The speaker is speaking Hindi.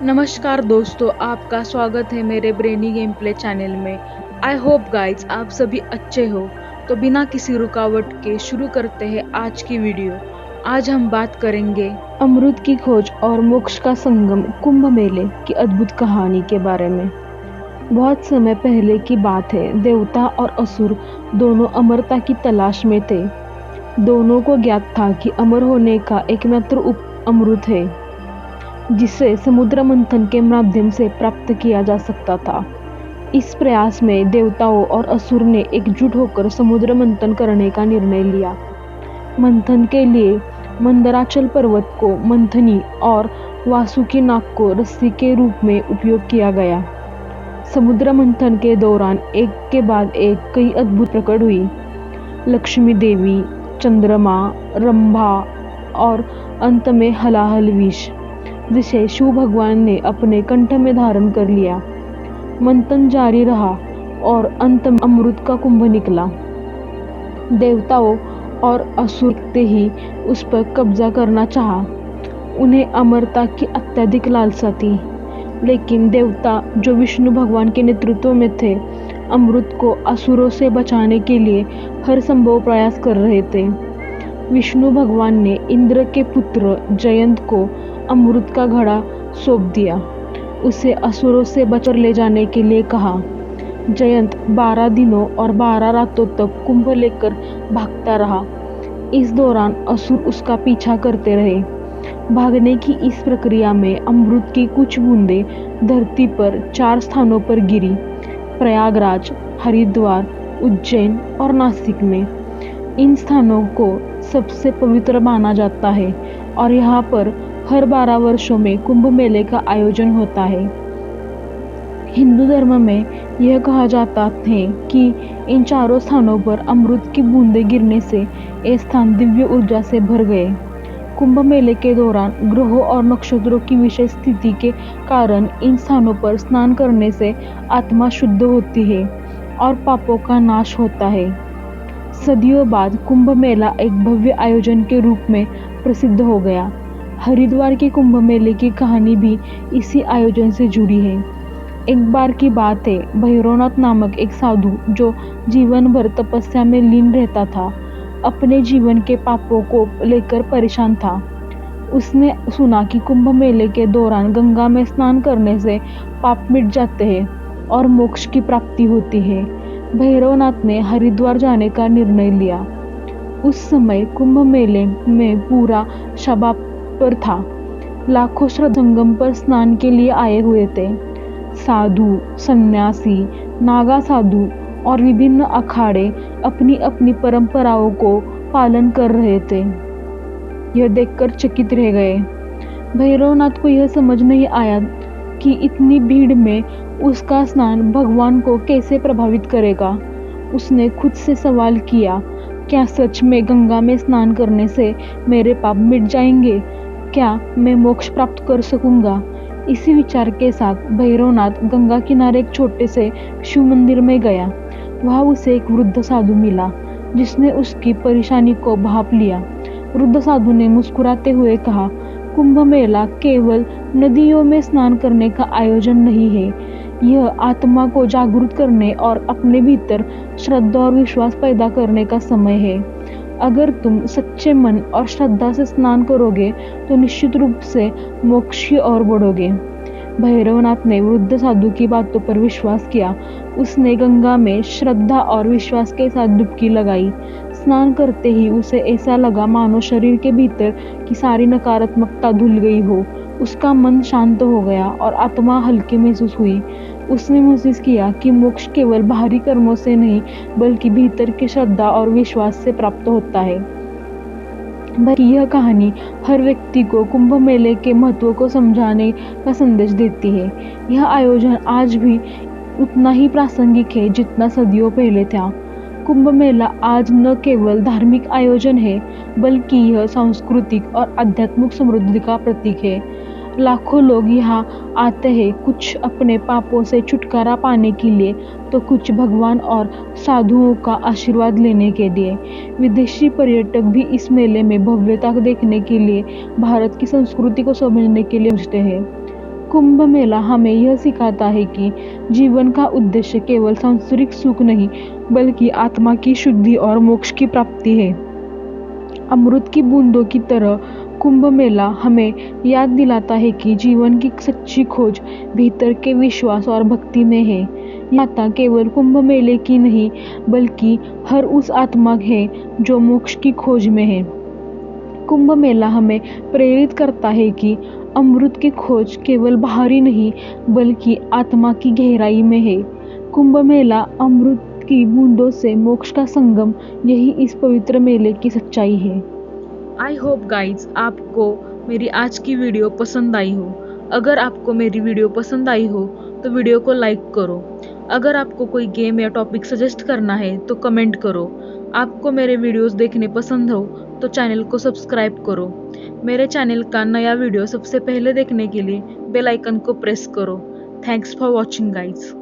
नमस्कार दोस्तों, आपका स्वागत है मेरे ब्रेनी गेम प्ले चैनल में। आई होप गाइज आप सभी अच्छे हो। तो बिना किसी रुकावट के शुरू करते हैं आज की वीडियो। आज हम बात करेंगे अमृत की खोज और मोक्ष का संगम कुंभ मेले की अद्भुत कहानी के बारे में। बहुत समय पहले की बात है। देवता और असुर दोनों अमरता की तलाश में थे। दोनों को ज्ञात था कि अमर होने का एकमात्र अमृत है जिसे समुद्र मंथन के माध्यम से प्राप्त किया जा सकता था। इस प्रयास में देवताओं और असुर ने एकजुट होकर समुद्र मंथन करने का निर्णय लिया। मंथन के लिए मंदराचल पर्वत को मंथनी और वासुकी नाग को रस्सी के रूप में उपयोग किया गया। समुद्र मंथन के दौरान एक के बाद एक कई अद्भुत प्रकट हुई। लक्ष्मी देवी, चंद्रमा, रंभा और अंत में हलाहल विष, जिसे शिव भगवान ने अपने कंठ में धारण कर लिया। मंथन जारी रहा और अंत में अमृत का कुंभ निकला। देवताओं और असुर ही उस पर कब्जा करना चाहा। उन्हें अमरता की अत्यधिक लालसा थी, लेकिन देवता जो विष्णु भगवान के नेतृत्व में थे, अमृत को असुरों से बचाने के लिए हर संभव प्रयास कर रहे थे। विष्णु भगवान ने इंद्र के पुत्र जयंत को अमृत का घड़ा सौंप दिया। उसे असुरों से बचाकर ले जाने के लिए कहा। जयंत 12 दिनों और 12 रातों तक कुंभ लेकर भागता रहा। इस दौरान असुर उसका पीछा करते रहे। भागने की इस प्रक्रिया में अमृत की कुछ बूंदें धरती पर 4 स्थानों पर गिरी: प्रयागराज, हरिद्वार, उज्जैन और नासिक में। इन स्थानों को सबसे पवित्र माना जाता है और यहाँ पर हर 12 वर्षों में कुंभ मेले का आयोजन होता है। हिंदू धर्म में यह कहा जाता है कि इन चारों स्थानों पर अमृत की बूंदें गिरने से ये स्थान दिव्य ऊर्जा से भर गए। कुंभ मेले के दौरान ग्रहों और नक्षत्रों की विशेष स्थिति के कारण इन स्थानों पर स्नान करने से आत्मा शुद्ध होती है और पापों का नाश होता है। सदियों बाद कुंभ मेला एक भव्य आयोजन के रूप में प्रसिद्ध हो गया। हरिद्वार के कुंभ मेले की कहानी भी इसी आयोजन से जुड़ी है। एक बार की बात है, भैरवनाथ नामक एक साधु जो जीवन भर तपस्या में लीन रहता था, अपने जीवन के पापों को लेकर परेशान था। उसने सुना कि कुंभ मेले के दौरान गंगा में स्नान करने से पाप मिट जाते हैं और मोक्ष की प्राप्ति होती है। भैरवनाथ ने हरिद्वार जाने का निर्णय लिया। उस समय कुंभ मेले में पूरा शबाब पर था। लाखों श्रद्धालु संगम पर स्नान के लिए आए हुए थे। साधु, सन्यासी, नागा साधु और विभिन्न अखाड़े अपनी अपनी परंपराओं को पालन कर रहे थे। यह देखकर चकित रह गए। भैरवनाथ को यह समझ नहीं आया कि इतनी भीड़ में उसका स्नान भगवान को कैसे प्रभावित करेगा। उसने खुद से सवाल किया, क्या सच में गंगा में स्नान करने से मेरे पाप मिट जाएंगे? क्या मैं मोक्ष प्राप्त कर सकूंगा? इसी विचार के साथ भैरवनाथ गंगा किनारे एक छोटे से शिव मंदिर में गया। वहां उसे एक वृद्ध साधु मिला जिसने उसकी परेशानी को भांप लिया। वृद्ध साधु ने मुस्कुराते हुए कहा, कुंभ मेला केवल नदियों में स्नान करने का आयोजन नहीं है। यह आत्मा को जागरूक करने और अपने भीतर श्रद्धा और विश्वास पैदा करने का समय है। अगर तुम सच्चे मन और श्रद्धा से स्नान करोगे तो निश्चित रूप से मोक्ष की ओर बढ़ोगे। भैरवनाथ ने वृद्ध साधु की बातों पर विश्वास किया। उसने गंगा में श्रद्धा और विश्वास के साथ डुबकी लगाई। स्नान करते ही उसे ऐसा लगा मानो शरीर के भीतर की सारी नकारात्मकता धुल गई हो। उसका मन शांत हो गया और आत्मा हल्की महसूस हुई। उसने महसूस किया कि मोक्ष केवल बाहरी कर्मों से नहीं बल्कि भीतर की श्रद्धा और विश्वास से प्राप्त होता है। यह कहानी हर व्यक्ति को कुंभ मेले के महत्व को समझाने का संदेश देती है। यह आयोजन आज भी उतना ही प्रासंगिक है जितना सदियों पहले था। कुंभ मेला आज न केवल धार्मिक आयोजन है बल्कि यह सांस्कृतिक और आध्यात्मिक समृद्धि का प्रतीक है। लाखों लोग यहाँ आते हैं, कुछ अपने पापों से छुटकारा पाने के लिए तो कुछ भगवान और साधुओं का आशीर्वाद लेने के लिए। विदेशी पर्यटक भी इस मेले में भव्यता देखने के लिए, भारत की संस्कृति को समझने के लिए पहुंचते हैं। कुंभ मेला हमें यह सिखाता है कि जीवन का उद्देश्य केवल सांसारिक सुख नहीं बल्कि आत्मा की शुद्धि और मोक्ष की प्राप्ति है। अमृत की बूंदों की तरह कुंभ मेला हमें याद दिलाता है कि जीवन की सच्ची खोज भीतर के विश्वास और भक्ति में है। यात्रा केवल कुंभ मेले की नहीं बल्कि हर उस आत्मा है जो मोक्ष की खोज में है। कुंभ मेला हमें प्रेरित करता है कि अमृत की खोज केवल बाहरी नहीं बल्कि आत्मा की गहराई में है। कुंभ मेला अमृत की बूंदों से मोक्ष का संगम, यही इस पवित्र मेले की सच्चाई है। आई होप गाइज आपको मेरी आज की वीडियो पसंद आई हो। अगर आपको मेरी वीडियो पसंद आई हो तो वीडियो को लाइक करो। अगर आपको कोई गेम या टॉपिक सजेस्ट करना है तो कमेंट करो। आपको मेरे वीडियोस देखने पसंद हो तो चैनल को सब्सक्राइब करो। मेरे चैनल का नया वीडियो सबसे पहले देखने के लिए बेल आइकन को प्रेस करो। Thanks for watching guys.